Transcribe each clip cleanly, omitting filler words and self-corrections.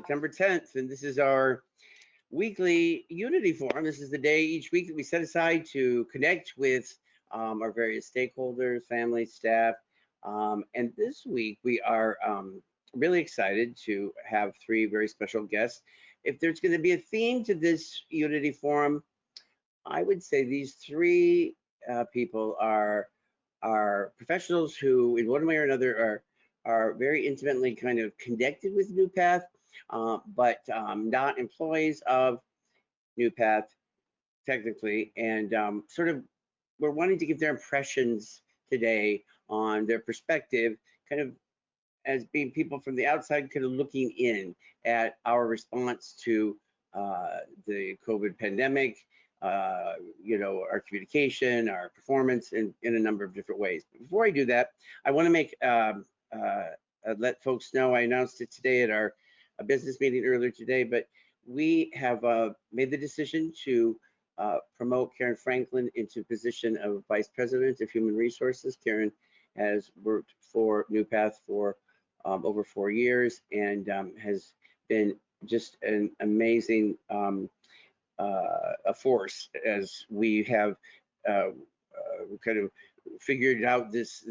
September 10th, and this is our weekly Unity Forum. This is the day each week that we set aside to connect with our various stakeholders, family, staff. And this week we are really excited to have three very special guests. If there's going to be a theme to this Unity Forum, I would say these three people are professionals who, in one way or another, are very intimately kind of connected with NuPath, but not employees of NuPath technically, and sort of we're wanting to give their impressions today on their perspective, kind of as being people from the outside, kind of looking in at our response to the COVID pandemic, our communication, our performance in a number of different ways. But before I do that, I want to make let folks know, I announced it today at our business meeting earlier today, but we have made the decision to promote Karen Franklin into position of Vice President of Human Resources. Karen has worked for NuPath for over 4 years and has been just an amazing a force as we have kind of figured out this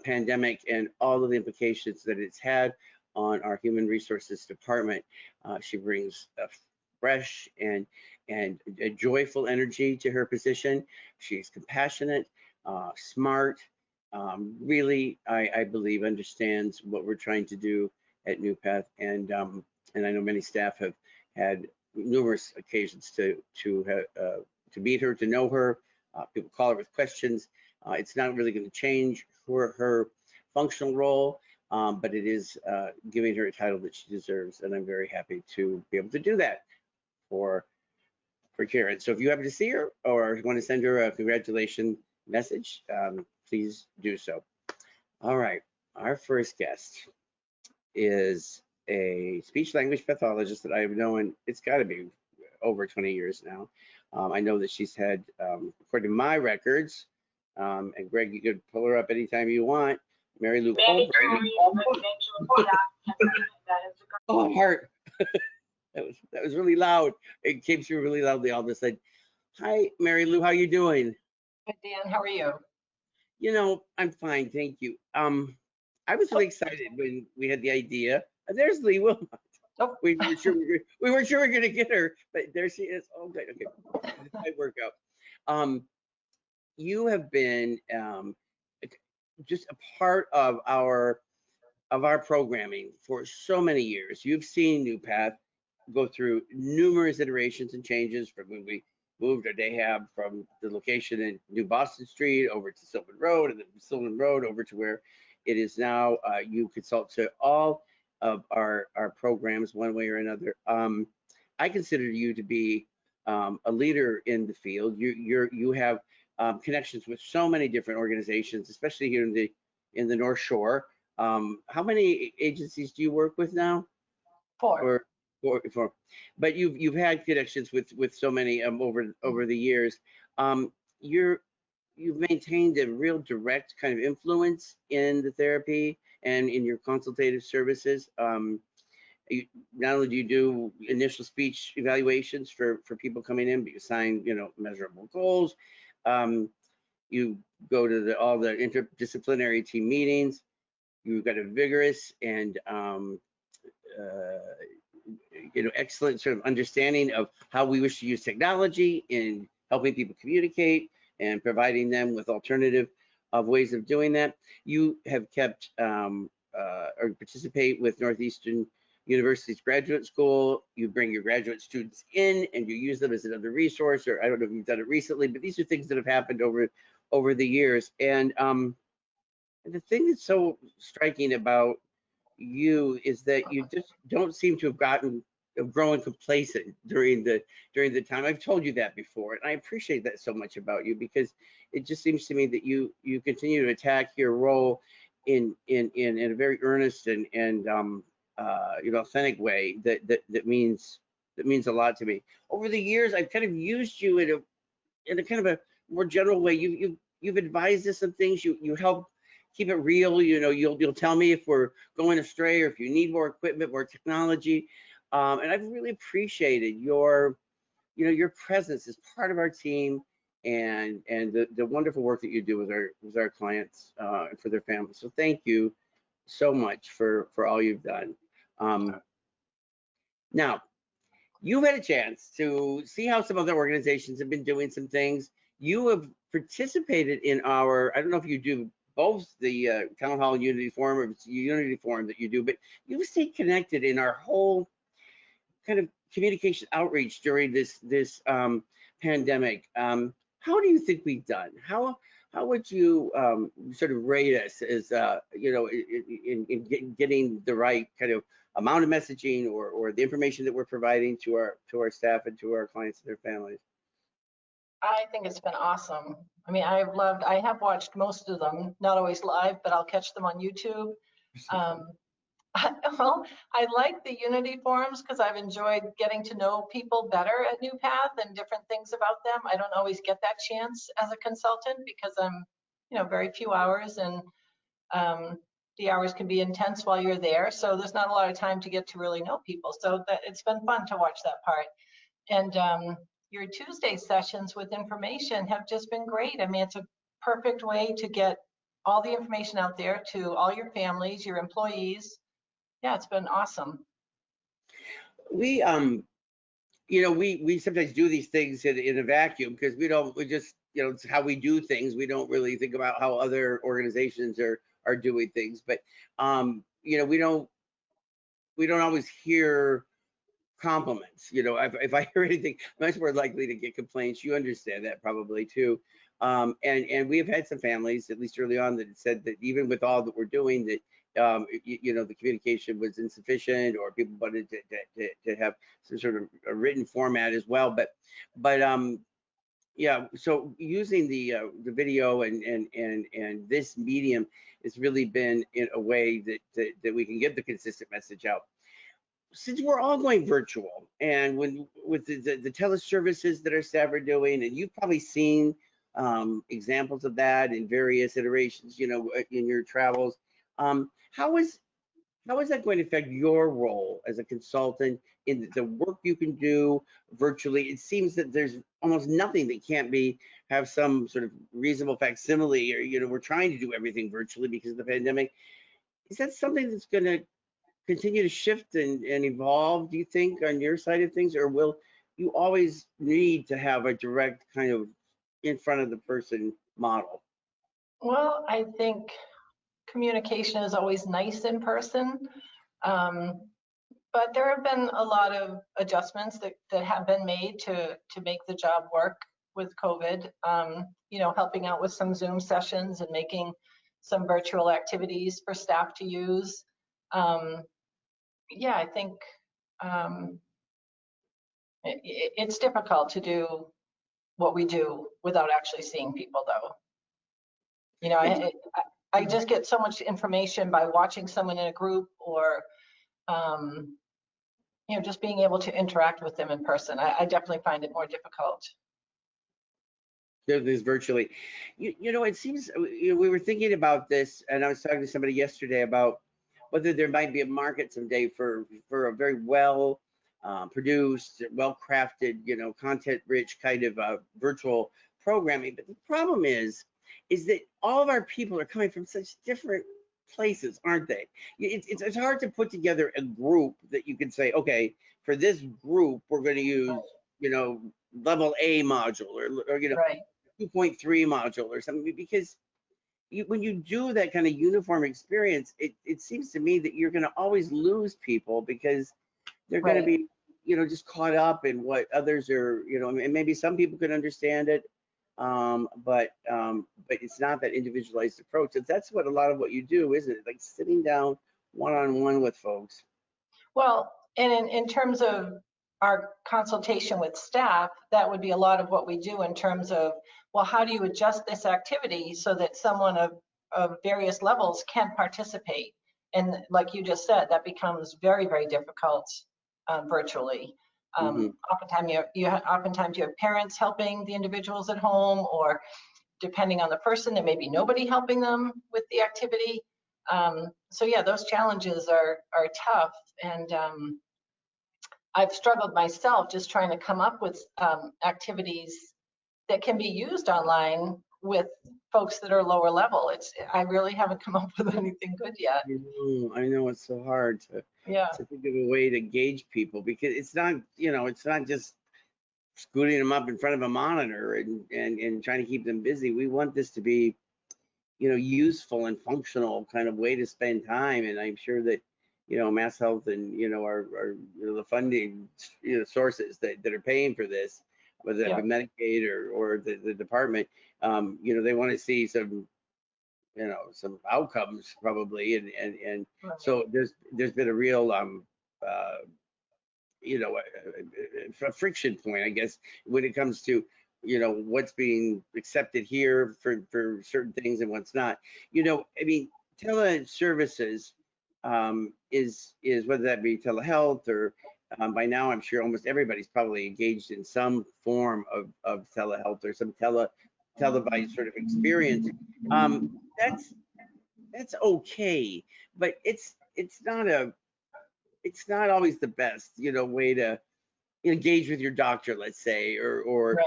pandemic and all of the implications that it's had on our human resources department. She brings a fresh and a joyful energy to her position. She's compassionate, smart, really, I believe, understands what we're trying to do at NuPath, and I know many staff have had numerous occasions to meet her, to know her. People call her with questions. It's not really going to change her functional role, but it is giving her a title that she deserves, and I'm very happy to be able to do that for Karen. So if you happen to see her or want to send her a congratulations message, please do so. All right, our first guest is a speech language pathologist that I have known, it's got to be over 20 years now. I know that she's had, according to my records, and Greg, you could pull her up anytime you want, Mary Lou. Oh, heart. that was really loud. It came through really loudly all of a sudden. Hi, Mary Lou, how you doing? Good, Dan, how are you? You know, I'm fine, thank you. I was really excited when we had the idea. There's Lee Wilmot. Oh. We weren't sure we were going to get her, but there she is. Oh, good. Okay, this might work out. You have been just a part of our programming for so many years. You've seen NuPath go through numerous iterations and changes from when we moved our day hab from the location in New Boston Street over to Sylvan Road, and then from Sylvan Road over to where it is now. You consult to all of our programs one way or another. I consider you to be a leader in the field. You have connections with so many different organizations, especially here in the North Shore. How many agencies do you work with now? Four. Four. But you've had connections with so many over the years. You've maintained a real direct kind of influence in the therapy and in your consultative services. Not only do you do initial speech evaluations for people coming in, but you assign measurable goals. You go to all the interdisciplinary team meetings. You've got a vigorous and excellent sort of understanding of how we wish to use technology in helping people communicate and providing them with alternative ways of doing that. You have kept or participate with Northeastern University's graduate school. You bring your graduate students in and you use them as another resource, or I don't know if you've done it recently, but these are things that have happened over the years. And the thing that's so striking about you is that you just don't seem to have grown complacent during the time. I've told you that before, and I appreciate that so much about you, because it just seems to me that you continue to attack your role in a very earnest and authentic way that means a lot to me. Over the years, I've kind of used you in a kind of a more general way. You've advised us of things. You help keep it real. You'll tell me if we're going astray or if you need more equipment, more technology. And I've really appreciated your presence as part of our team, and the wonderful work that you do with our clients and for their families. So thank you so much for all you've done. Now, you've had a chance to see how some other organizations have been doing some things. You have participated in I don't know if you do both the Town Hall Unity Forum or if it's Unity Forum that you do, but you've stayed connected in our whole kind of communication outreach during this pandemic. How do you think we've done? How would you sort of rate us as in getting the right kind of amount of messaging or the information that we're providing to our staff and to our clients and their families? I think it's been awesome. I mean, I have watched most of them, not always live, but I'll catch them on YouTube. Well, I like the Unity forums because I've enjoyed getting to know people better at NuPath and different things about them. I don't always get that chance as a consultant because I'm, very few hours, and the hours can be intense while you're there. So there's not a lot of time to get to really know people. So it's been fun to watch that part. And your Tuesday sessions with information have just been great. I mean, it's a perfect way to get all the information out there to all your families, your employees. Yeah, it's been awesome. We we sometimes do these things in a vacuum because we just it's how we do things. We don't really think about how other organizations are doing things. But we don't always hear compliments. If I hear anything, I'm much more likely to get complaints. You understand that probably too. And we have had some families, at least early on, that said that even with all that we're doing, that the communication was insufficient, or people wanted to have some sort of a written format as well. But yeah, so using the video and this medium has really been in a way that we can get the consistent message out. Since we're all going virtual, and with the teleservices that our staff are doing, and you've probably seen examples of that in various iterations, in your travels, how is that going to affect your role as a consultant in the work you can do virtually? It seems that there's almost nothing that can't have some sort of reasonable facsimile, or we're trying to do everything virtually because of the pandemic. Is that something that's going to continue to shift and evolve, do you think, on your side of things, or will you always need to have a direct kind of in front of the person model? Well, I think communication is always nice in person, but there have been a lot of adjustments that have been made to make the job work with COVID. Helping out with some Zoom sessions and making some virtual activities for staff to use. Yeah, I think it's difficult to do what we do without actually seeing people, though. I just get so much information by watching someone in a group, or just being able to interact with them in person. I definitely find it more difficult. This virtually, it seems we were thinking about this, and I was talking to somebody yesterday about whether there might be a market someday for a very well produced, well crafted, content rich kind of virtual programming. But the problem is that all of our people are coming from such different places, aren't they? It's hard to put together a group that you can say, okay, for this group we're going to use level A module, or Right. 2.3 module or something, because when you do that kind of uniform experience, it seems to me that you're going to always lose people because they're going to be just caught up in what others are, and maybe some people can understand it, but it's not that individualized approach. And that's what a lot of what you do, isn't it? Like sitting down one-on-one with folks. Well, and in terms of our consultation with staff, that would be a lot of what we do in terms of, well, how do you adjust this activity so that someone of various levels can participate? And like you just said, that becomes very, very difficult virtually. Oftentimes you have parents helping the individuals at home, or depending on the person, there may be nobody helping them with the activity. So yeah, those challenges are tough, and I've struggled myself just trying to come up with activities that can be used online with folks that are lower level. I really haven't come up with anything good yet. I know it's so hard Yeah. to think of a way to gauge people, because it's not, it's not just scooting them up in front of a monitor and trying to keep them busy. We want this to be, useful and functional kind of way to spend time. And I'm sure that, Mass Health and, our the funding, sources that are paying for this, whether that be Medicaid or the department, they want to see some, some outcomes probably. And so there's been a real, a friction point, I guess, when it comes to, what's being accepted here for certain things and what's not. I mean, teleservices is whether that be telehealth or by now I'm sure almost everybody's probably engaged in some form of telehealth or some televised sort of experience. That's okay, but it's not always the best, way to engage with your doctor, let's say, or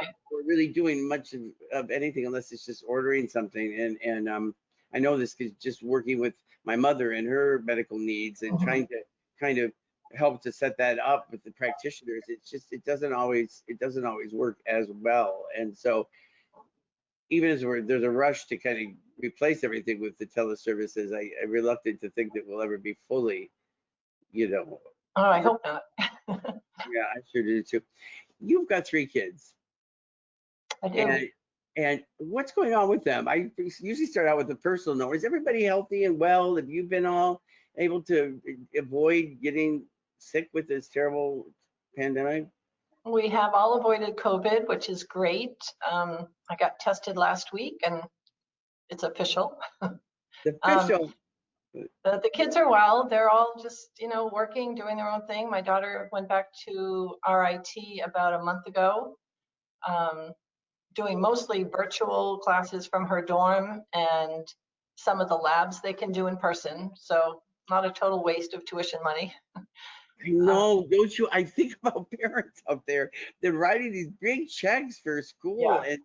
really doing much of anything unless it's just ordering something. And I know this is just working with my mother and her medical needs and trying to kind of help to set that up with the practitioners. It doesn't always work as well. And so even as there's a rush to kind of replace everything with the teleservices, I'm reluctant to think that we'll ever be fully, Oh, I hope not. Yeah, I sure do too. You've got 3 kids. I do. And what's going on with them? I usually start out with a personal note. Is everybody healthy and well? Have you been all able to avoid getting sick with this terrible pandemic? We have all avoided COVID, which is great. I got tested last week and it's official. The official. The kids are well. They're all just, working, doing their own thing. My daughter went back to RIT about a month ago, doing mostly virtual classes from her dorm and some of the labs they can do in person. So not a total waste of tuition money. I know, don't you? I think about parents out there. They're writing these big checks for school and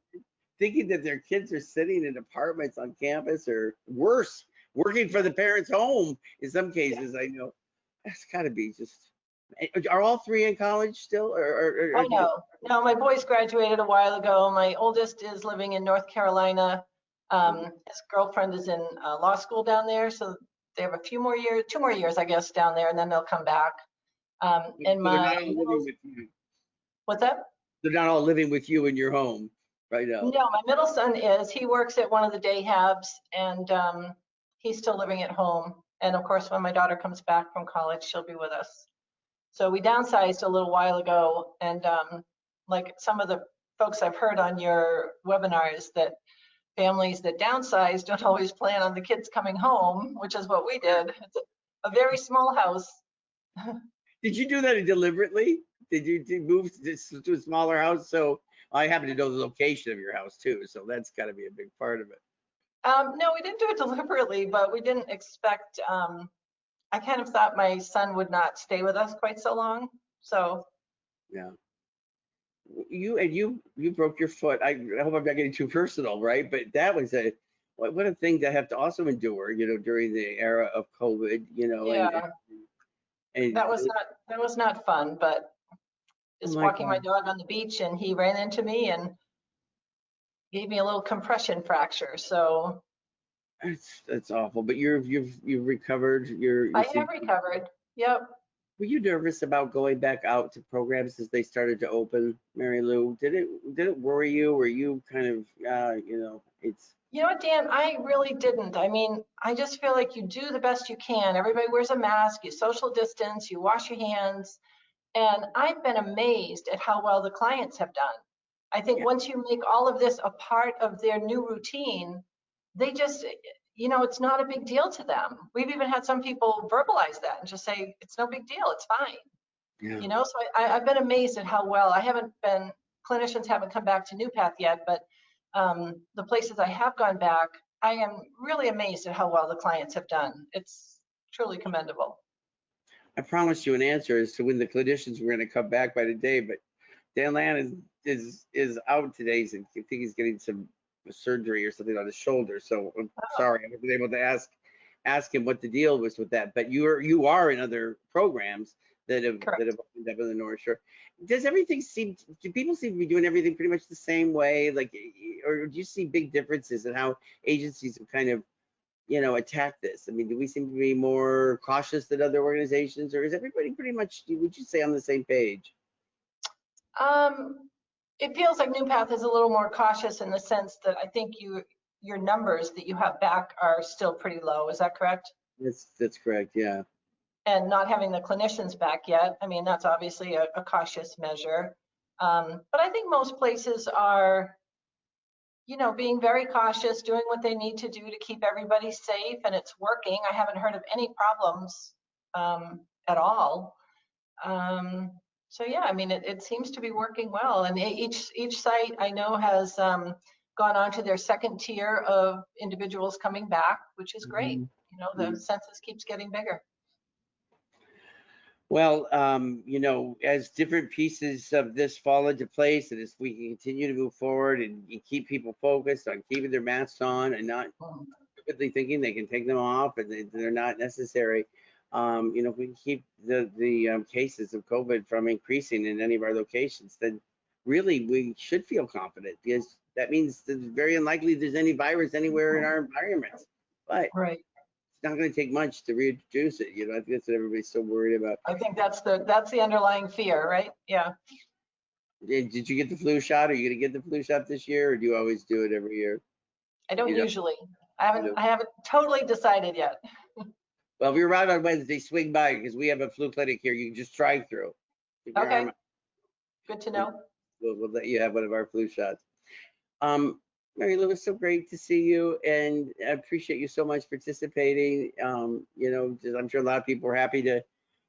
thinking that their kids are sitting in apartments on campus or worse, working for the parents' home in some cases. I know that's got to be just. Are all 3 in college still? Oh no, my boys graduated a while ago. My oldest is living in North Carolina. His girlfriend is in law school down there, so they have 2 more years, I guess, down there, and then they'll come back. And what's that? They're not all living with you in your home right now. No, my middle son is. He works at one of the day habs, and he's still living at home. And of course, when my daughter comes back from college, she'll be with us. So we downsized a little while ago, and like some of the folks I've heard on your webinars, that families that downsize don't always plan on the kids coming home, which is what we did. It's a very small house. Did you do that deliberately? Did you move to a smaller house? So I happen to know the location of your house too, so that's got to be a big part of it. No, we didn't do it deliberately, but we didn't expect. I kind of thought my son would not stay with us quite so long, so. Yeah. You broke your foot. I hope I'm not getting too personal, right? But that was what a thing to have to also endure, during the era of COVID, Yeah. And that was not fun, but just walking my dog on the beach, and he ran into me and gave me a little compression fracture. So that's awful. But you've recovered. I have recovered. Yep. Were you nervous about going back out to programs as they started to open, Mary Lou? Did it worry you? Were you kind of it's. You know what, Dan, I really didn't. I mean, I just feel like you do the best you can. Everybody wears a mask, you social distance, you wash your hands. And I've been amazed at how well the clients have done. I think once you make all of this a part of their new routine, they just, it's not a big deal to them. We've even had some people verbalize that and just say, it's no big deal, it's fine. Yeah. So I've been amazed at how well. Clinicians haven't come back to NuPath yet, but the places I have gone back, I am really amazed at how well the clients have done. It's truly commendable. I promised you an answer as to when the clinicians were going to come back by today, but Dan Land is out today. I think he's getting some surgery or something on his shoulder. So I'm sorry, I wasn't able to ask him what the deal was with that. But you are in other programs that have opened up in the North Shore. Does everything do people seem to be doing everything pretty much the same way? Like, or do you see big differences in how agencies have kind of, attack this? I mean, do we seem to be more cautious than other organizations, or is everybody pretty much, would you say, on the same page? It feels like NuPath is a little more cautious in the sense that I think your numbers that you have back are still pretty low. Is that correct? That's correct, yeah. And not having the clinicians back yet, I mean, that's obviously a cautious measure. But I think most places are, being very cautious, doing what they need to do to keep everybody safe, and it's working. I haven't heard of any problems at all. So yeah, I mean, it seems to be working well, and each site I know has gone on to their second tier of individuals coming back, which is great. The census keeps getting bigger. Well, as different pieces of this fall into place, and as we continue to move forward and keep people focused on keeping their masks on and not stupidly thinking they can take them off and they're not necessary, if we can keep the cases of COVID from increasing in any of our locations, then really we should feel confident, because that means that it's very unlikely there's any virus anywhere in our environments. But right. It's not going to take much to reintroduce it. I think that's what everybody's so worried about. I think that's the underlying fear, right? Yeah. Did you get the flu shot? Are you going to get the flu shot this year, or do you always do it every year? I don't usually. I haven't totally decided yet. Well, if you're around on Wednesday, swing by, because we have a flu clinic here. You can just drive through. Okay. Good to know. We'll let you have one of our flu shots. Mary Lou, it's so great to see you, and I appreciate you so much participating. I'm sure a lot of people are happy to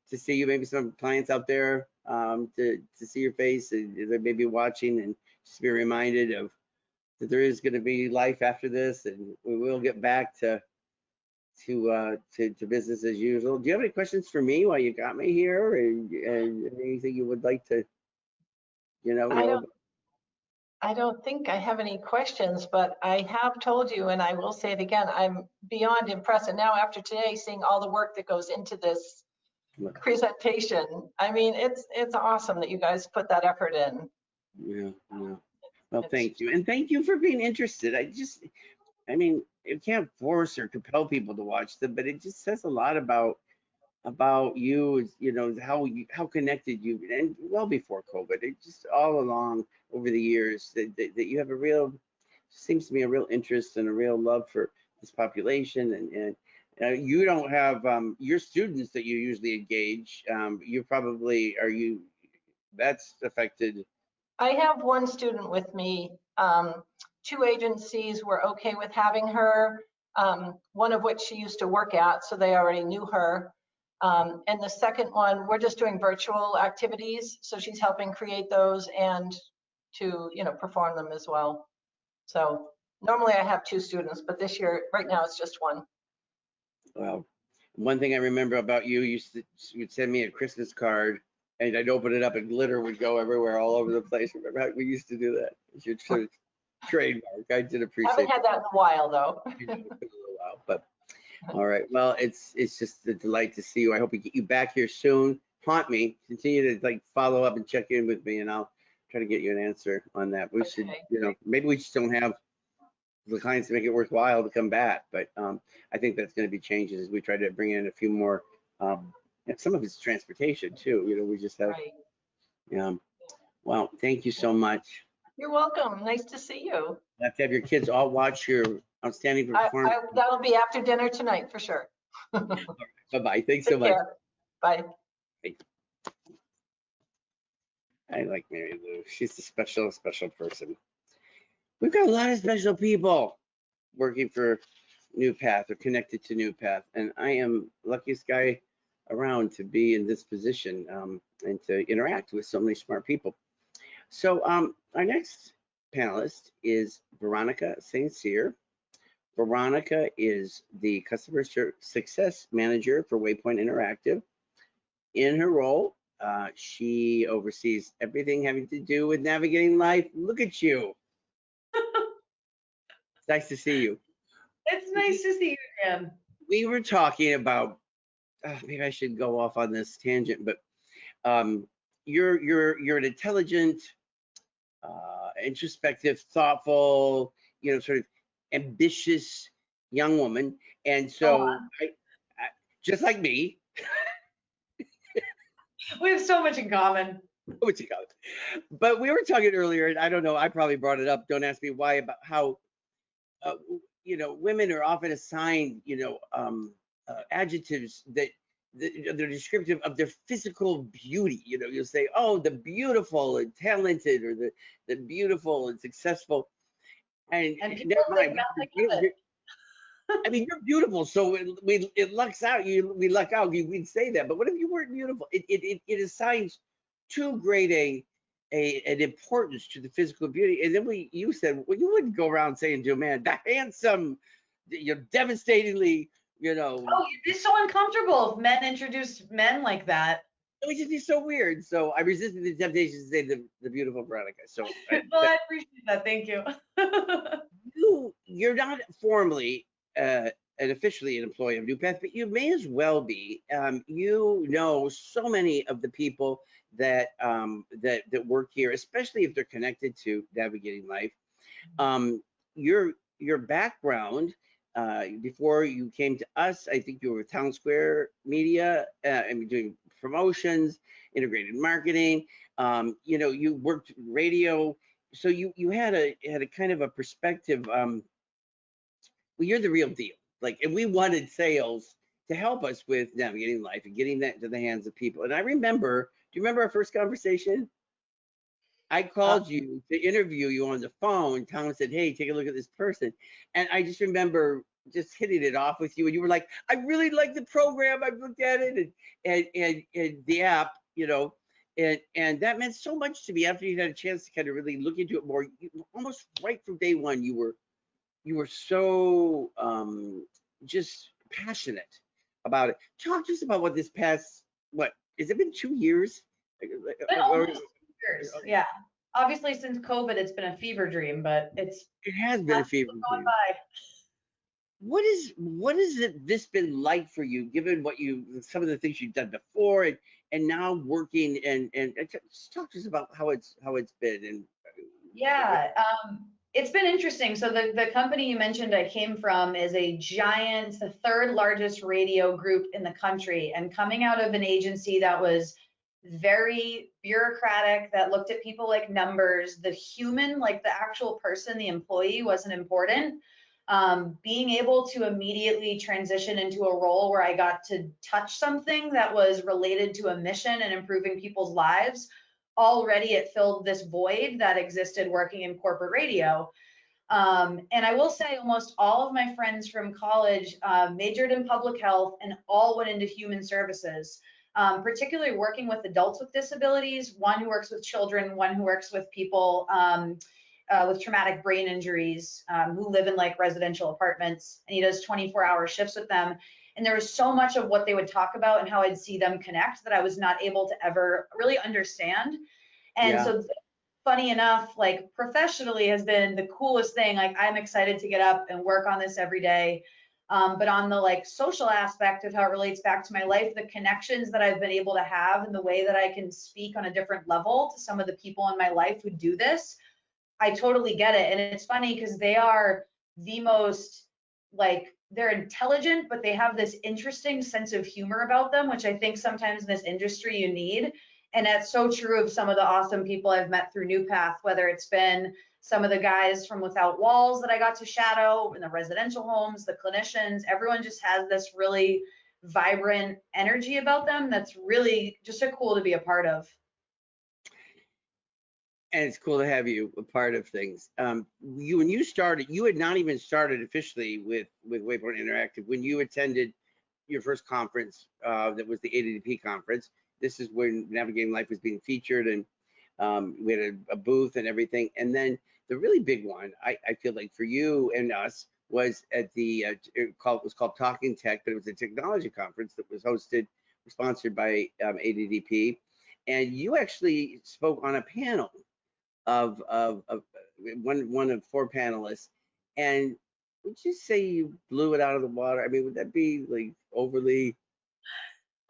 see you. Maybe some clients out there to see your face, and they may be watching, and just be reminded of that there is going to be life after this, and we will get back to business as usual. Do you have any questions for me while you got me here, and anything you would like to, I don't think I have any questions, but I have told you, and I will say it again, I'm beyond impressed. And now after today, seeing all the work that goes into this presentation, I mean, it's awesome that you guys put that effort in. Yeah. Well, thank you. And thank you for being interested. I mean, you can't force or compel people to watch them, but it just says a lot about you, how connected you've been, and well before COVID, it just all along over the years that you have seems to be a real interest and a real love for this population, and you don't have your students that you usually engage, that's affected. I have one student with me. Two agencies were okay with having her, one of which she used to work at, so they already knew her. And the second one, we're just doing virtual activities, so she's helping create those and to perform them as well. So normally I have two students, but this year, right now, it's just one. Well, one thing I remember about you would send me a Christmas card, and I'd open it up and glitter would go everywhere, all over the place. Remember how we used to do that? It's your sort of trademark. I did appreciate it. I haven't had that in a while, though. But all right. Well, it's just a delight to see you. I hope we get you back here soon. Haunt me. Continue to follow up and check in with me, and I'll try to get you an answer on that. We should, maybe we just don't have the clients to make it worthwhile to come back. But I think that's going to be changes as we try to bring in a few more. Some of it's transportation too. We just have. Right. Yeah. Well, thank you so much. You're welcome. Nice to see you. You have to have your kids all watch your outstanding performance. That'll be after dinner tonight for sure. Bye-bye. Thanks so much. Bye. I like Mary Lou. She's a special person. We've got a lot of special people working for NuPath or connected to NuPath, and I am the luckiest guy around to be in this position and to interact with so many smart people. So our next panelist is Veronica St. Cyr. Veronica is the customer success manager for Waypoint Interactive. In her role, she oversees everything having to do with navigating life. Look at you. It's nice to see you. It's nice to see you again. We were talking about, maybe I should go off on this tangent, but you're an intelligent, introspective, thoughtful, sort of ambitious young woman, and so I just like me. We have so much in common. But we were talking earlier, and I don't know, I probably brought it up. Don't ask me why, about how women are often assigned adjectives that they're descriptive of their physical beauty. You'll say, oh, the beautiful and talented, or the beautiful and successful. And people think I mean, you're beautiful, so it lucks out. We luck out. We'd say that, but what if you weren't beautiful? It assigns too great an importance to the physical beauty. And then you said, well, you wouldn't go around saying to a man, the handsome, devastatingly, Oh, it's so uncomfortable if men introduce men like that. It would just be so weird. So I resisted the temptation to say the beautiful Veronica. So well, I appreciate that. Thank you. You're not formally and officially an employee of NuPath, but you may as well be. You know so many of the people that that work here, especially if they're connected to navigating life. Your background, before you came to us, I think you were with Town Square Media, and doing promotions, integrated marketing. You worked radio, so you had a kind of a perspective. Well, you're the real deal. And we wanted sales to help us with navigating life and getting that to the hands of people. And I remember, do you remember our first conversation? I called you to interview you on the phone. Tom said, hey, take a look at this person. And I just remember just hitting it off with you. And you were like, I really like the program. I've looked at it and the app, and that meant so much to me after you had a chance to kind of really look into it more. Almost right from day one, you were so just passionate about it. Talk to us about what this past, has it been 2 years? It's been almost 2 years, yeah. Obviously, since COVID, it's been a fever dream, but it has been a fever dream. By. What has this been like for you, given some of the things you've done before, and now working and just talk to us about how it's been. And yeah, it's been interesting. So the company you mentioned I came from is a giant, the third largest radio group in the country, and coming out of an agency that was very bureaucratic, that looked at people like numbers, the human, like the actual person, the employee wasn't important. Being able to immediately transition into a role where I got to touch something that was related to a mission and improving people's lives, already it filled this void that existed working in corporate radio. And I will say almost all of my friends from college majored in public health and all went into human services, particularly working with adults with disabilities, one who works with children, one who works with people with traumatic brain injuries who live in residential apartments, and he does 24-hour shifts with them. And there was so much of what they would talk about and how I'd see them connect that I was not able to ever really understand. And so funny enough, professionally has been the coolest thing. I'm excited to get up and work on this every day. But on the social aspect of how it relates back to my life, the connections that I've been able to have and the way that I can speak on a different level to some of the people in my life who do this, I totally get it. And it's funny because they are the most they're intelligent, but they have this interesting sense of humor about them, which I think sometimes in this industry you need. And that's so true of some of the awesome people I've met through NuPath, whether it's been some of the guys from Without Walls that I got to shadow in the residential homes, the clinicians, everyone just has this really vibrant energy about them that's really just so cool to be a part of. And it's cool to have you a part of things. When you started, you had not even started officially with Waypoint Interactive when you attended your first conference. That was the ADP conference. This is when Navigating Life was being featured, and we had a booth and everything. And then the really big one, I feel like for you and us, was at the it was called Talking Tech, but it was a technology conference that was sponsored by ADDP, and you actually spoke on a panel of one of four panelists, and would you say you blew it out of the water? I mean, would that be like overly?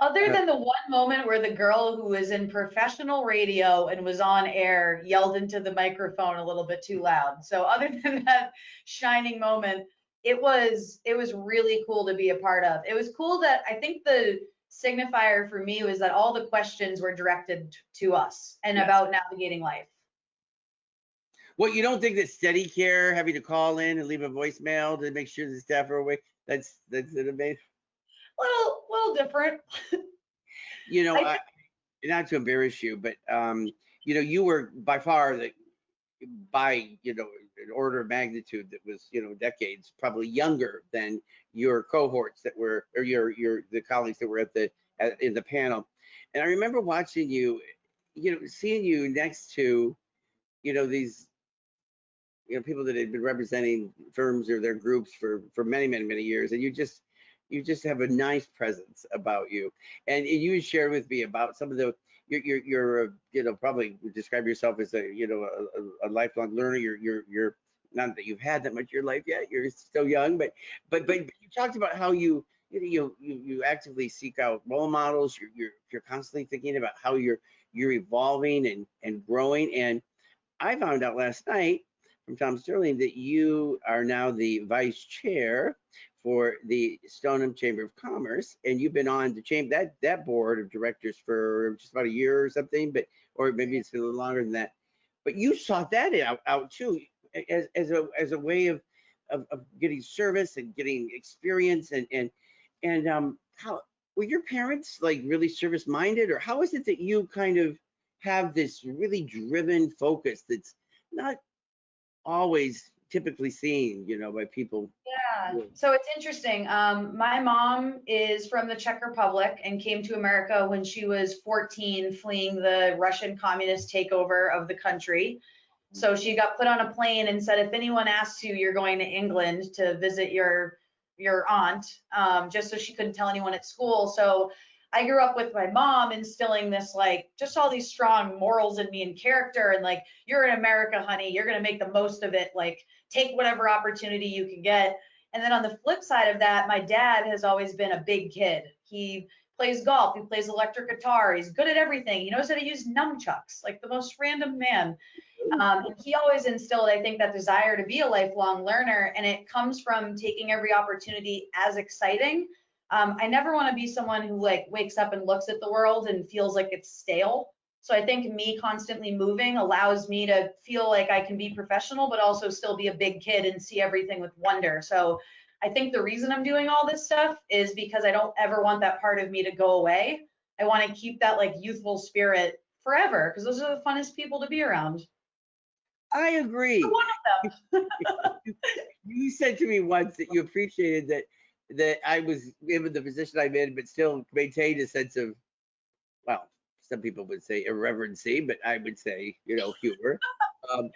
Other than the one moment where the girl who was in professional radio and was on air yelled into the microphone a little bit too loud. So other than that shining moment, it was really cool to be a part of. It was cool that I think the signifier for me was that all the questions were directed to us and about navigating life. Well, you don't think that steady care, having to call in and leave a voicemail to make sure the staff are awake, that's it amazing? Little different. You know, I not to embarrass you, but you know, you were by far by an order of magnitude that was decades probably younger than your cohorts that were, or the colleagues that were in the panel. And I remember watching you, seeing you next to these people that had been representing firms or their groups for many years, and you just have a nice presence about you. And you shared with me about some of the you're probably would describe yourself as a lifelong learner. You're not that you've had that much of your life yet. You're still young, but you talked about how you actively seek out role models. You're constantly thinking about how you're evolving and growing. And I found out last night from Tom Sterling that you are now the vice chair for the Stoneham Chamber of Commerce, and you've been on the chamber that board of directors for just about a year or something, or maybe it's been a little longer than that. But you sought that out too, as a way of getting service and getting experience, and how were your parents like really service minded, or how is it that you kind of have this really driven focus that's not always typically seen, by people? Yeah, so it's interesting. My mom is from the Czech Republic and came to America when she was 14, fleeing the Russian communist takeover of the country. So she got put on a plane and said, if anyone asks you, you're going to England to visit your aunt, just so she couldn't tell anyone at school. So I grew up with my mom instilling this, like, just all these strong morals in me and character, and like, you're in America, honey, you're going to make the most of it, like, take whatever opportunity you can get. And then on the flip side of that, my dad has always been a big kid. He plays golf, he plays electric guitar, he's good at everything. He knows how to use nunchucks, like the most random man. And he always instilled, I think, that desire to be a lifelong learner, and it comes from taking every opportunity as exciting. I never want to be someone who like wakes up and looks at the world and feels like it's stale. So I think me constantly moving allows me to feel like I can be professional, but also still be a big kid and see everything with wonder. So I think the reason I'm doing all this stuff is because I don't ever want that part of me to go away. I want to keep that like youthful spirit forever, because those are the funnest people to be around. I agree. I'm one of them. You said to me once that you appreciated that I was given the position I'm in, but still maintained a sense of, well, some people would say irreverency, but I would say, humor. Um,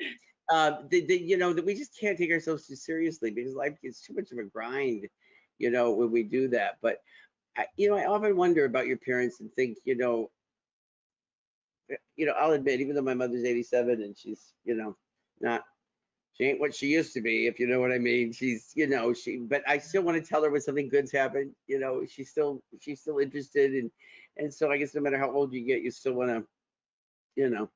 that we just can't take ourselves too seriously, because life gets too much of a grind, when we do that. But I often wonder about your parents and think, I'll admit, even though my mother's 87 and she's, not, she ain't what she used to be, if you know what I mean. She's, but I still want to tell her when something good's happened. She's still interested, and so I guess no matter how old you get, you still want to,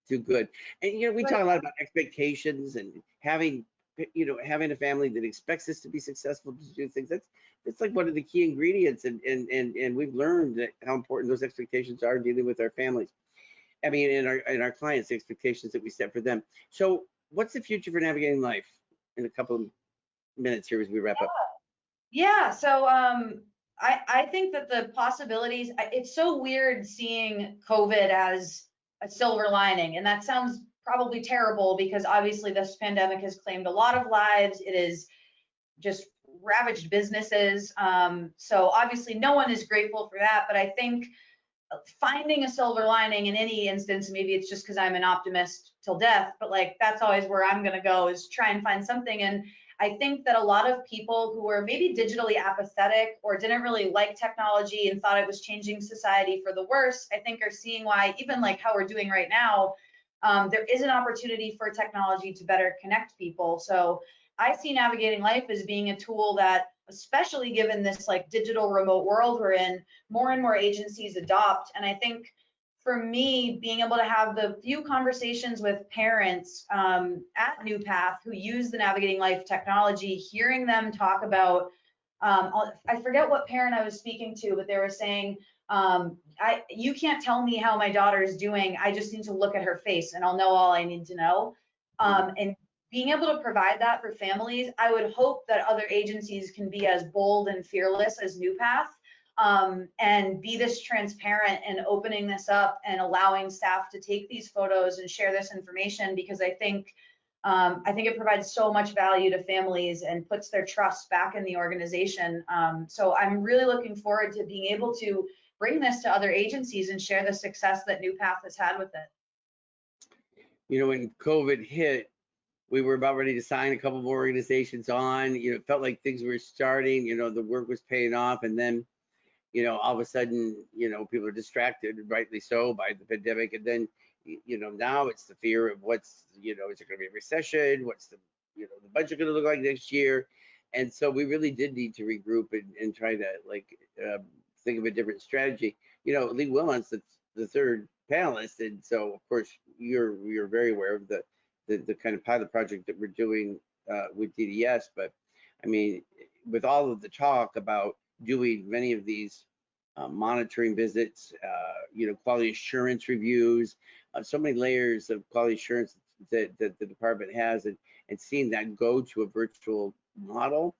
do good. And we talk a lot about expectations and having a family that expects us to be successful, to do things. That's like one of the key ingredients, and we've learned that how important those expectations are dealing with our families. I mean, in our clients, the expectations that we set for them. So what's the future for navigating life in a couple of minutes here as we wrap up? Yeah, so I think that the possibilities, it's so weird seeing COVID as a silver lining, and that sounds probably terrible because obviously this pandemic has claimed a lot of lives. It has just ravaged businesses. So obviously no one is grateful for that, but I think finding a silver lining in any instance. Maybe it's just because I'm an optimist till death, but like that's always where I'm going to go, is try and find something. And I think that a lot of people who were maybe digitally apathetic or didn't really like technology and thought it was changing society for the worse, I think are seeing why, even like how we're doing right now, there is an opportunity for technology to better connect people. So I see Navigating Life as being a tool that, especially given this like digital remote world we're in, more and more agencies adopt. And I think for me, being able to have the few conversations with parents at NuPath who use the Navigating Life technology, hearing them talk about, I forget what parent I was speaking to, but they were saying, you can't tell me how my daughter is doing. I just need to look at her face and I'll know all I need to know. And being able to provide that for families, I would hope that other agencies can be as bold and fearless as NuPath, and be this transparent and opening this up and allowing staff to take these photos and share this information, because I think it provides so much value to families and puts their trust back in the organization. So I'm really looking forward to being able to bring this to other agencies and share the success that NuPath has had with it. You know, when COVID hit, we were about ready to sign a couple more organizations on. You know, it felt like things were starting, you know, the work was paying off. And then, you know, all of a sudden, you know, people are distracted, rightly so, by the pandemic. And then, you know, now it's the fear of what's, you know, is it going to be a recession? What's the, you know, the budget going to look like next year? And so we really did need to regroup and try to like think of a different strategy. You know, Lee Wilmont's the third panelist, and so of course you're very aware of the kind of pilot project that we're doing with DDS. But I mean, with all of the talk about doing many of these monitoring visits, you know, quality assurance reviews, so many layers of quality assurance that the department has, and seeing that go to a virtual model,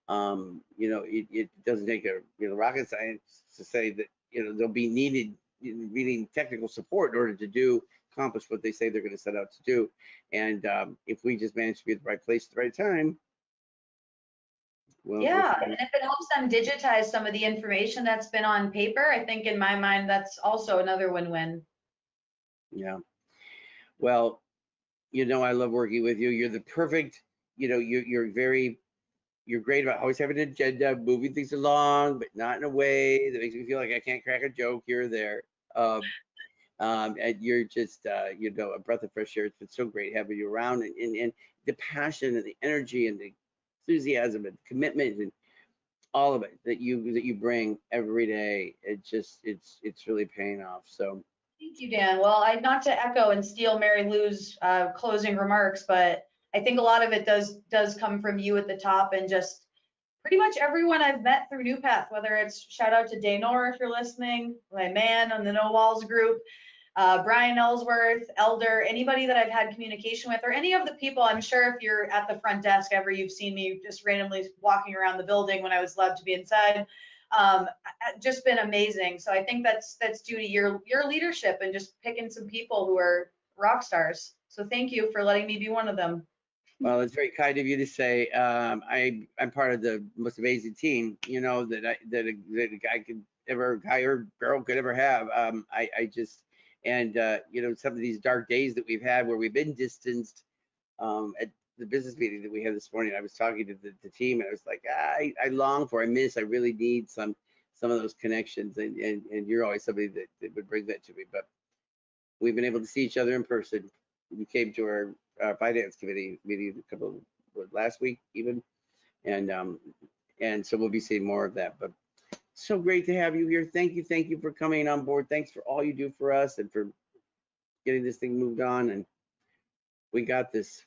you know, it doesn't take a, you know, rocket science to say that, you know, they'll be needing technical support in order to accomplish what they say they're going to set out to do. And if we just manage to be at the right place at the right time, well, yeah, and if it helps them digitize some of the information that's been on paper, I think in my mind that's also another win-win. Yeah. Well, you know, I love working with you. You're the perfect, you know, you're great about always having an agenda, moving things along, but not in a way that makes me feel like I can't crack a joke here or there. And you're just, you know, a breath of fresh air. It's been so great having you around, and the passion and the energy and the enthusiasm and commitment and all of it that you bring every day. It's really paying off. So thank you, Dan. Well, not to echo and steal Mary Lou's closing remarks, but I think a lot of it does come from you at the top, and just pretty much everyone I've met through NuPath, whether it's shout out to Daynor if you're listening, my man on the No Walls group, Brian Ellsworth, Elder, anybody that I've had communication with, or any of the people. I'm sure if you're at the front desk ever, you've seen me just randomly walking around the building when I was allowed to be inside. Just been amazing. So I think that's due to your leadership and just picking some people who are rock stars. So thank you for letting me be one of them. Well, it's very kind of you to say. I'm part of the most amazing team, you know, that a guy or girl could ever have. I just, and you know, some of these dark days that we've had where we've been distanced, at the business meeting that we had this morning, I was talking to the team, and I was like, I long for, I really need some of those connections, and you're always somebody that would bring that to me. But we've been able to see each other in person. We came to our finance committee meeting last week even, and so we'll be seeing more of that. But so great to have you here. Thank you for coming on board. Thanks for all you do for us and for getting this thing moved on. And we got this.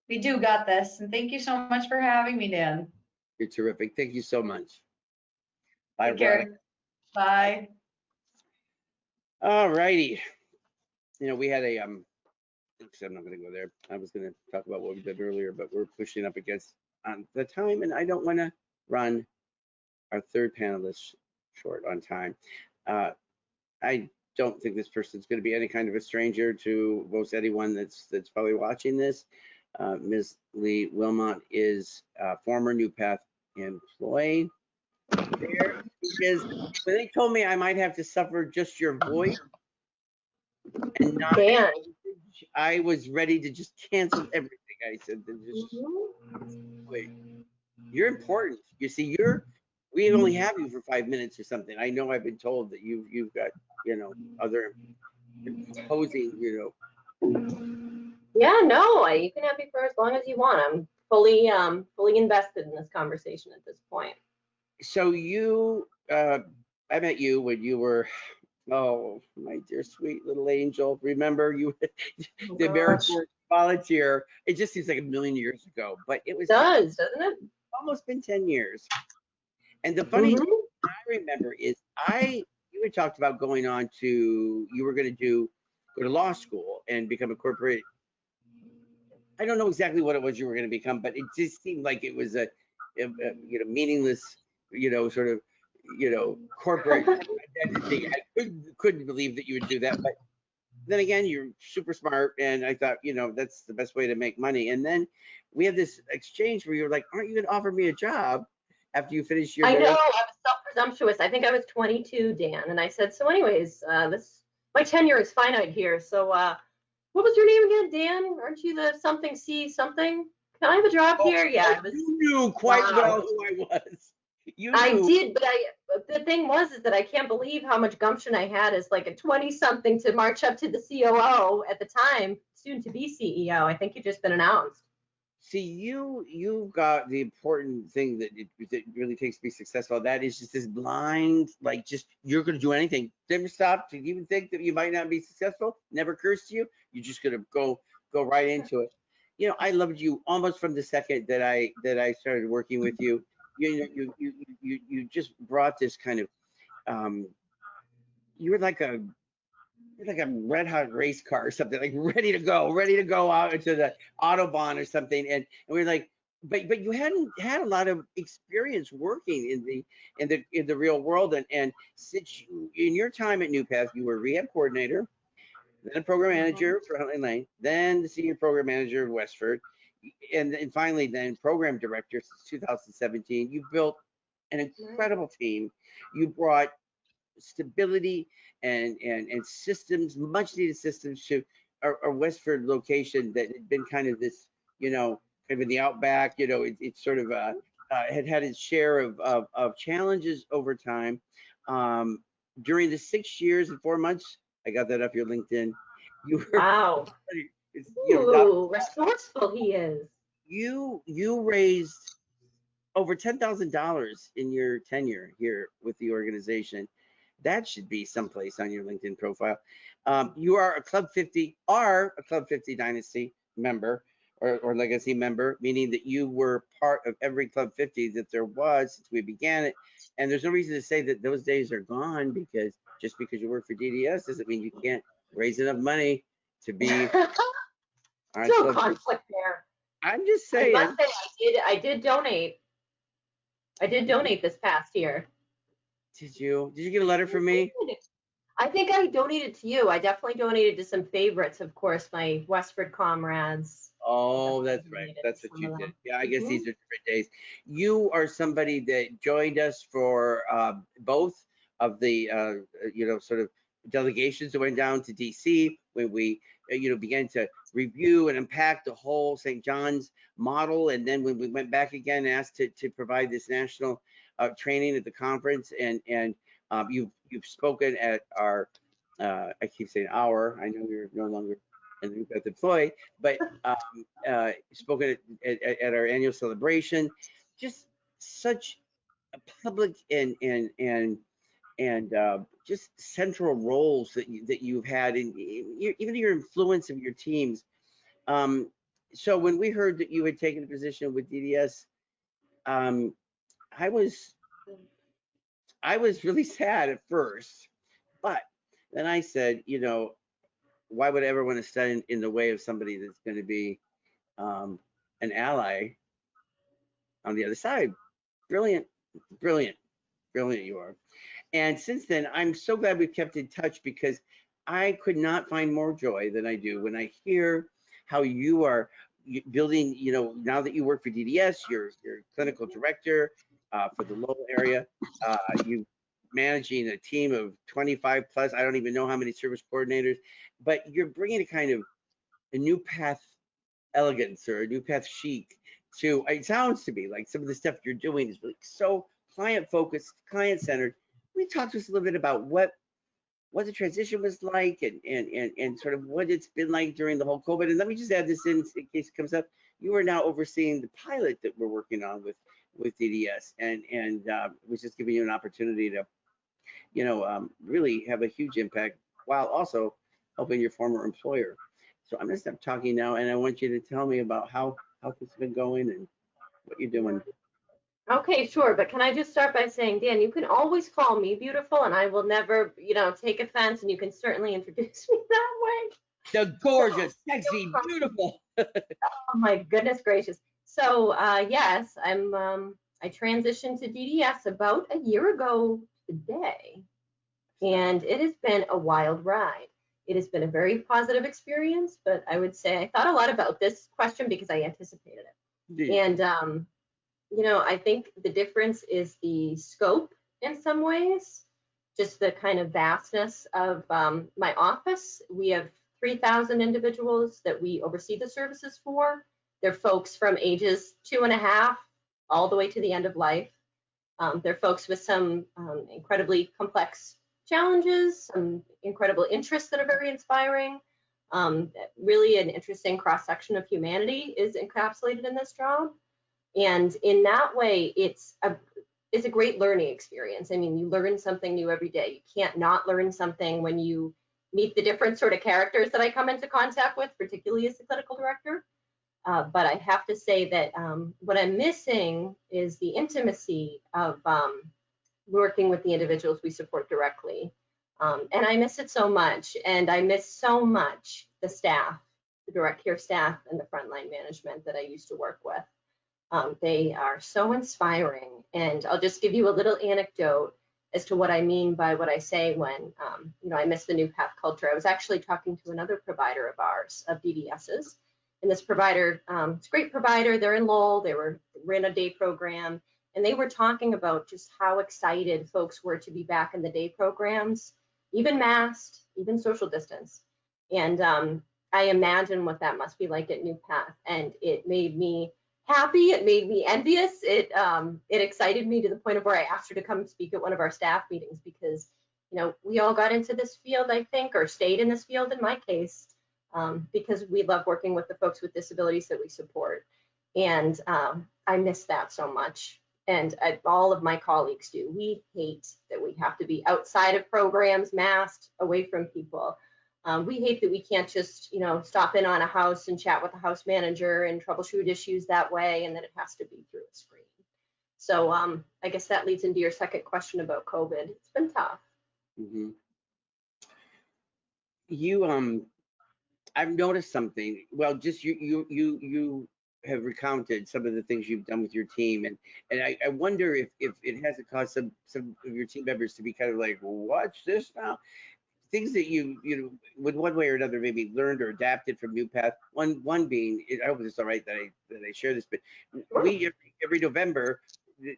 We do got this. And thank you so much for having me, Dan. You're terrific. Thank you so much. Bye, Take care. Bye. All righty. You know, we had I'm not going to go there. I was going to talk about what we did earlier, but we're pushing up against the time, and I don't want to run our third panelist short on time. I don't think this person's going to be any kind of a stranger to most anyone that's probably watching this. Ms. Lee Wilmont is a former NuPath employee. There, is when they told me I might have to suffer just your voice and not, Dan. I was ready to just cancel everything. I said, just Mhm. wait. You're important. You see, we only have you for 5 minutes or something. I know I've been told that you've got, other imposing, Yeah, no, you can have me for as long as you want. I'm fully invested in this conversation at this point. So I met you when you were, oh, my dear sweet little angel. Remember you, Oh, the gosh. AmeriCorps volunteer. It just seems like a million years ago, but it was It does, doesn't it? almost been 10 years. And the funny thing Mhm. I remember is you had talked about you were going to go to law school and become a corporate. I don't know exactly what it was you were going to become, but it just seemed like it was a meaningless, sort of, corporate identity. I couldn't believe that you would do that. But then again, you're super smart. And I thought, that's the best way to make money. And then we had this exchange where you were like, aren't you going to offer me a job after you finish your I know, very I was self-presumptuous. I think I was 22, Dan, and I said, so anyways, my tenure is finite here. So what was your name again, Dan? Aren't you the something C something? Can I have a job Oh, here? Yeah, it was. you knew quite Wow. well who I was. You I knew. did, but the thing is that I can't believe how much gumption I had as like a 20-something to march up to the COO at the time, soon to be CEO. I think you've just been announced. See, you've got the important thing that really takes to be successful. That is just this blind, like just you're going to do anything. Never stop to even think that you might not be successful. Never occurs to you. You're just going to go right into it. I loved you almost from the second that I started working with you. You just brought this kind of you were like a red hot race car or something, like ready to go out into the autobahn or something. And we are like, but you hadn't had a lot of experience working in the real world. And since in your time at NuPath, you were rehab coordinator, then a program manager for Huntley Lane, then the senior program manager of Westford, and finally then program director since 2017. You built an incredible team. You brought stability and systems, much needed systems to our Westford location that had been kind of this, kind of in the outback. It sort of had its share of challenges over time. During the 6 years and 4 months, I got that off your LinkedIn. You were, Wow. Ooh, resourceful he is. you raised over $10,000 in your tenure here with the organization. That should be someplace on your LinkedIn profile. You are a Club 50 Dynasty member or legacy member, meaning that you were part of every Club 50 that there was since we began it. And there's no reason to say that those days are gone, because just because you work for DDS doesn't mean you can't raise enough money to be on No Club 50. conflict there. I'm just I saying. must say, I did donate. I did donate this past year. Did you get a letter from me? I think I donated to you. I definitely donated to some favorites, of course, my Westford comrades. Oh, that's right. That's what you did. Yeah, I guess these are different days. You are somebody that joined us for both of the, sort of delegations that went down to DC when we, began to review and unpack the whole St. John's model. And then when we went back again, asked to provide this national training at the conference. And you've spoken at our, I keep saying our, I know you're no longer an NuPath employee, but spoken at our annual celebration. Just such a public and just central roles that you've had in even your influence of your teams. So when we heard that you had taken a position with DDS, um, I was really sad at first, but then I said, why would I ever want to stand in the way of somebody that's going to be an ally on the other side? Brilliant, brilliant, brilliant you are. And since then, I'm so glad we've kept in touch, because I could not find more joy than I do when I hear how you are building, now that you work for DDS, you're clinical director for the Lowell area. managing a team of 25 plus. I don't even know how many service coordinators, but you're bringing a kind of a new path elegance or a new path chic to, it sounds to me like some of the stuff you're doing is really so client focused, client centered. Can you talk to us a little bit about what the transition was like and sort of what it's been like during the whole COVID? And let me just add this in case it comes up. You are now overseeing the pilot that we're working on with DDS, and was just giving you an opportunity to, really have a huge impact while also helping your former employer. So I'm gonna stop talking now, and I want you to tell me about how it's been going and what you're doing. Okay, sure. But can I just start by saying, Dan, you can always call me beautiful, and I will never, take offense, and you can certainly introduce me that way. The gorgeous, sexy, beautiful. Oh my goodness gracious. So yes, I transitioned to DDS about a year ago today, and it has been a wild ride. It has been a very positive experience, but I would say I thought a lot about this question because I anticipated it. Yeah. And I think the difference is the scope in some ways, just the kind of vastness of my office. We have 3,000 individuals that we oversee the services for. They're folks from ages 2.5 all the way to the end of life. They're folks with some incredibly complex challenges, some incredible interests that are very inspiring. Really an interesting cross-section of humanity is encapsulated in this job. And in that way, it's a great learning experience. I mean, you learn something new every day. You can't not learn something when you meet the different sort of characters that I come into contact with, particularly as the clinical director. But I have to say that what I'm missing is the intimacy of working with the individuals we support directly. And I miss it so much. And I miss so much the staff, the direct care staff and the frontline management that I used to work with. They are so inspiring. And I'll just give you a little anecdote as to what I mean by what I say when, I miss the NuPath culture. I was actually talking to another provider of ours, of DDS's. And this provider, it's a great provider. They're in Lowell. They were in a day program. And they were talking about just how excited folks were to be back in the day programs, even masked, even social distance. And I imagine what that must be like at NuPath. And it made me happy. It made me envious. It excited me to the point of where I asked her to come speak at one of our staff meetings because, we all got into this field, I think, or stayed in this field in my case, because we love working with the folks with disabilities that we support. And I miss that so much. And all of my colleagues do. We hate that we have to be outside of programs, masked, away from people. We hate that we can't just, stop in on a house and chat with the house manager and troubleshoot issues that way, and that it has to be through a screen. So I guess that leads into your second question about COVID. It's been tough. Mm-hmm. I've noticed something. Well, just you have recounted some of the things you've done with your team, and I wonder if it hasn't caused some of your team members to be kind of like, what's this now? Things that you with one way or another maybe learned or adapted from NuPath. One being, I hope it's all right that I share this, but we every November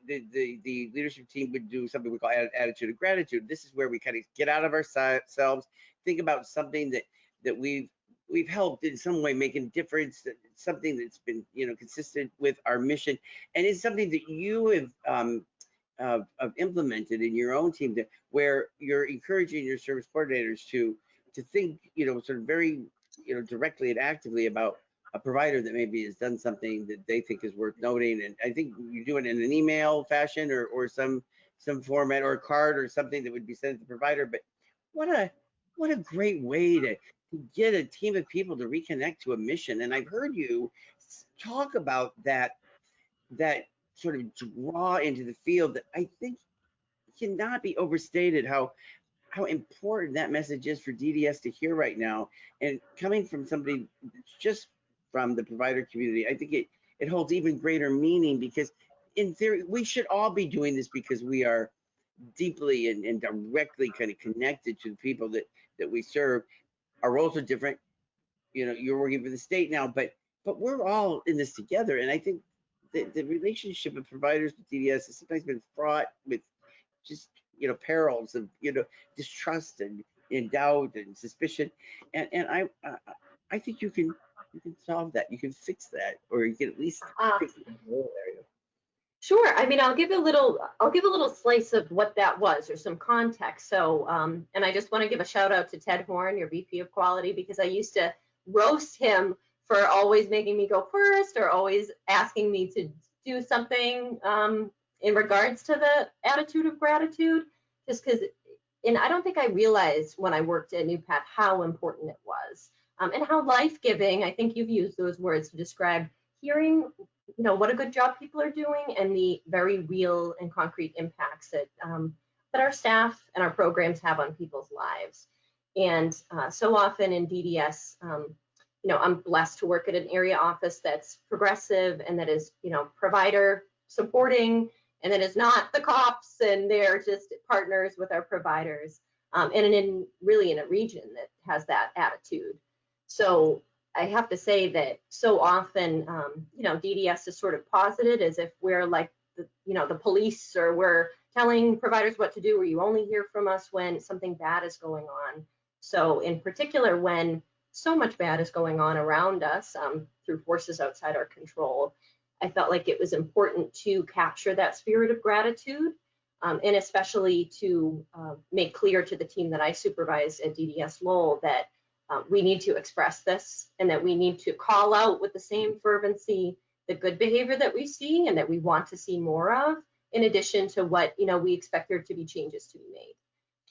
the leadership team would do something we call attitude of gratitude. This is where we kind of get out of ourselves, think about something that we've helped in some way make a difference, something that's been consistent with our mission, and it's something that you have implemented in your own team, where you're encouraging your service coordinators to think sort of very directly and actively about a provider that maybe has done something that they think is worth noting. And I think you do it in an email fashion or some format or a card or something that would be sent to the provider. But what a great way to get a team of people to reconnect to a mission. And I've heard you talk about that sort of draw into the field that I think cannot be overstated, how important that message is for DDS to hear right now. And coming from somebody that's just from the provider community, I think it holds even greater meaning, because in theory we should all be doing this because we are deeply and directly kind of connected to the people that we serve. Our roles are different. You're working for the state now, but we're all in this together. And I think the relationship of providers with DDS has sometimes been fraught with just perils of, distrust and doubt and suspicion. And I think you can solve that. You can fix that, or you can at least fix the whole area. Sure. I mean, I'll give a little slice of what that was, or some context. So, and I just want to give a shout out to Ted Horn, your VP of Quality, because I used to roast him for always making me go first, or always asking me to do something in regards to the attitude of gratitude, just because. And I don't think I realized when I worked at NuPath how important it was, and how life-giving. I think you've used those words to describe hearing, what a good job people are doing, and the very real and concrete impacts that our staff and our programs have on people's lives. And so often in DDS, I'm blessed to work at an area office that's progressive and that is, provider supporting, and that is not the cops, and they're just partners with our providers, and really in a region that has that attitude. So I have to say that so often, DDS is sort of posited as if we're like the police, or we're telling providers what to do, or you only hear from us when something bad is going on. So in particular, when so much bad is going on around us through forces outside our control, I felt like it was important to capture that spirit of gratitude, and especially to make clear to the team that I supervise at DDS Lowell that we need to express this, and that we need to call out with the same fervency the good behavior that we see and that we want to see more of, in addition to what we expect there to be changes to be made.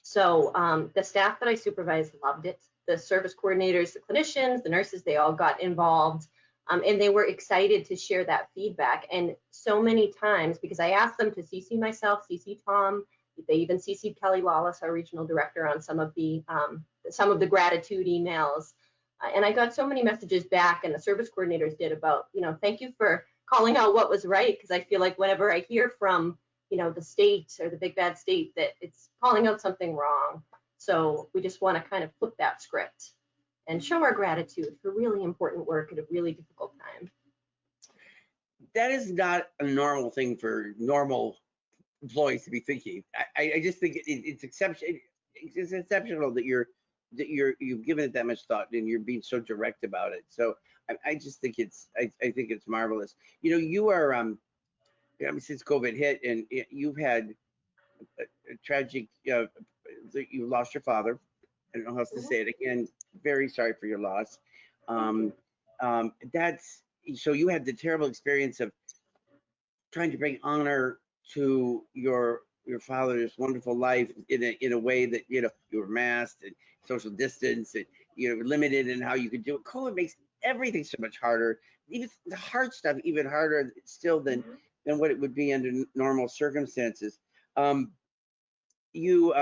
So the staff that I supervise loved it. The service coordinators, the clinicians, the nurses, they all got involved, and they were excited to share that feedback. And so many times, because I asked them to CC myself, CC Tom, they even CC'd Kelly Lawless, our regional director, on some of the gratitude emails. And I got so many messages back, and the service coordinators did, about, thank you for calling out what was right, because I feel like whenever I hear from, the state or the big bad state, that it's calling out something wrong. So we just want to kind of flip that script and show our gratitude for really important work at a really difficult time. That is not a normal thing for normal employees to be thinking. I just think it's exceptional that you've given it that much thought, and you're being so direct about it. So I just think it's marvelous. You are since COVID hit, and you've had a tragic, you lost your father. I don't know how else to say it. Again, very sorry for your loss. That's, so you had the terrible experience of trying to bring honor to your father's wonderful life in a way that you were masked and social distance, and were limited in how you could do it. COVID makes everything so much harder, even the hard stuff even harder still than what it would be under normal circumstances. You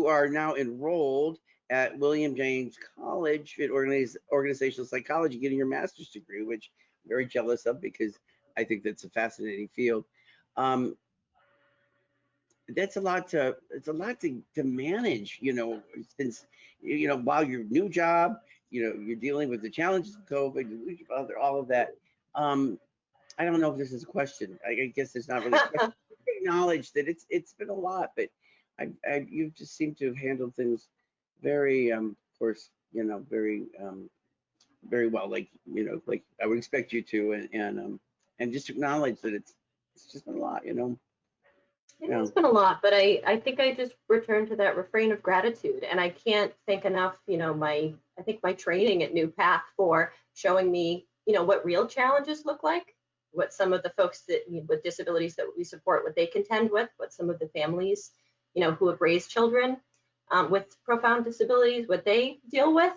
are now enrolled at William James College in organizational psychology, getting your master's degree, which I'm very jealous of, because I think that's a fascinating field. That's a lot to manage, since while your new job, you're dealing with the challenges of COVID, you lose your father, all of that. I don't know if this is a question. I guess it's not really a question. Acknowledge that it's been a lot, but you just seem to have handled things very, of course, very very well, like I would expect you to, and just acknowledge that it's just been a lot, It has been a lot, but I think I just returned to that refrain of gratitude, and I can't thank enough, I think my training at NuPath for showing me, what real challenges look like, what some of the folks that with disabilities that we support, what they contend with, what some of the families, who have raised children with profound disabilities, what they deal with.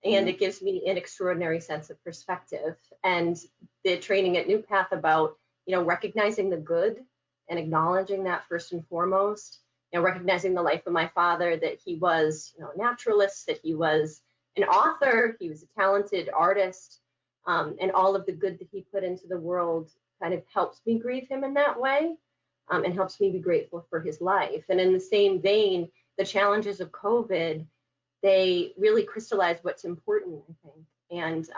And it gives me an extraordinary sense of perspective. And the training at NuPath about, recognizing the good and acknowledging that first and foremost, recognizing the life of my father, that he was, a naturalist, that he was an author, he was a talented artist, and all of the good that he put into the world kind of helps me grieve him in that way, and helps me be grateful for his life. And in the same vein, the challenges of COVID, they really crystallize what's important, I think. And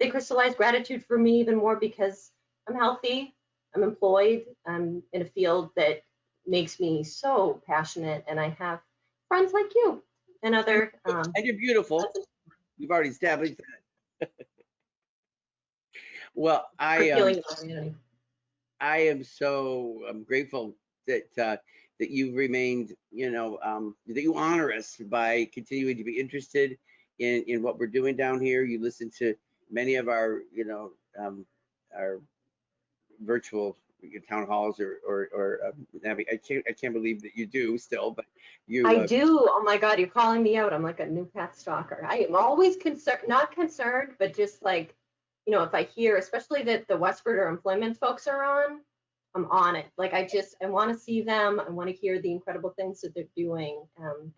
they crystallize gratitude for me even more, because I'm healthy, I'm employed, I'm in a field that, makes me so passionate. And I have friends like you and other And you're beautiful. We've already established that. Well, feeling about community. I am so grateful that that you've remained, that you honor us by continuing to be interested in what we're doing down here. You listen to many of our, our virtual town halls or I can't believe that you do still, but you. I do. Oh my God, you're calling me out. I'm like a NuPath stalker. I am always concerned, not concerned, but just like, if I hear, especially that the Westford or employment folks are on, I'm on it. Like I want to see them. I want to hear the incredible things that they're doing,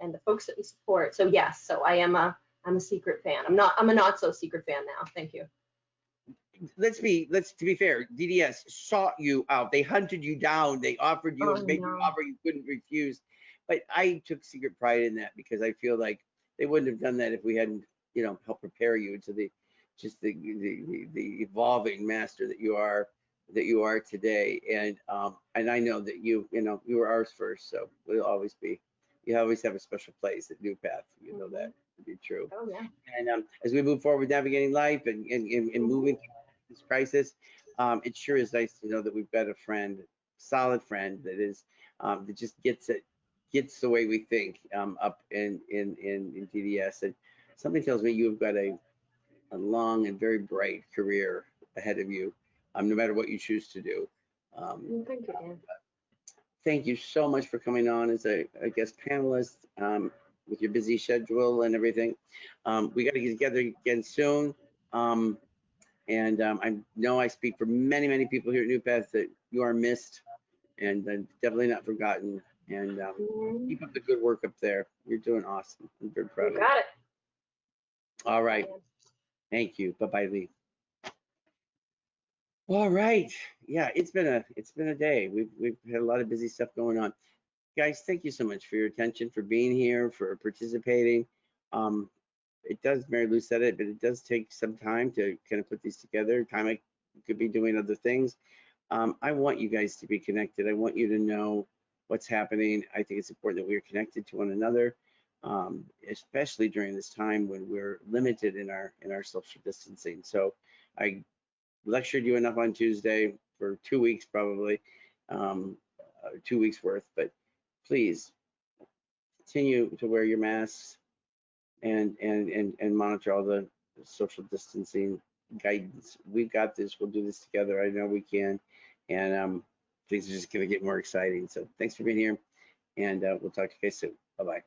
and the folks that we support. So yes, so I'm a secret fan. I'm a not so secret fan now. Thank you. To be fair, DDS sought you out. They hunted you down. They offered you a big offer you couldn't refuse. But I took secret pride in that because I feel like they wouldn't have done that if we hadn't, helped prepare you to the evolving master that you are today. And I know that you were ours first, so we'll always be. You always have a special place at NuPath. You know that to be true. Oh yeah. And as we move forward, navigating life and moving through this crisis, it sure is nice to know that we've got a friend, solid friend that is that just gets the way we think up in DDS. And something tells me you've got a long and very bright career ahead of you, no matter what you choose to do. Thank you, Dan. Thank you so much for coming on as a guest panelist with your busy schedule and everything. We got to get together again soon. I know I speak for many, many people here at NuPath that you are missed and definitely not forgotten. And keep up the good work up there. You're doing awesome. I'm very proud of you. Got it. All right. Thank you. Bye-bye, Lee. All right. Yeah, it's been a day. We've had a lot of busy stuff going on. Guys, thank you so much for your attention, for being here, for participating. It does, Mary Lou said it, but it does take some time to kind of put these together. Time I could be doing other things. I want you guys to be connected. I want you to know what's happening. I think it's important that we are connected to one another, especially during this time when we're limited in our social distancing. So I lectured you enough on Tuesday for 2 weeks, probably 2 weeks worth, but please continue to wear your masks and monitor all the social distancing guidance. We've got this. We'll do this together. I know we can. And things are just going to get more exciting. So thanks for being here. And we'll talk to you guys soon. Bye-bye.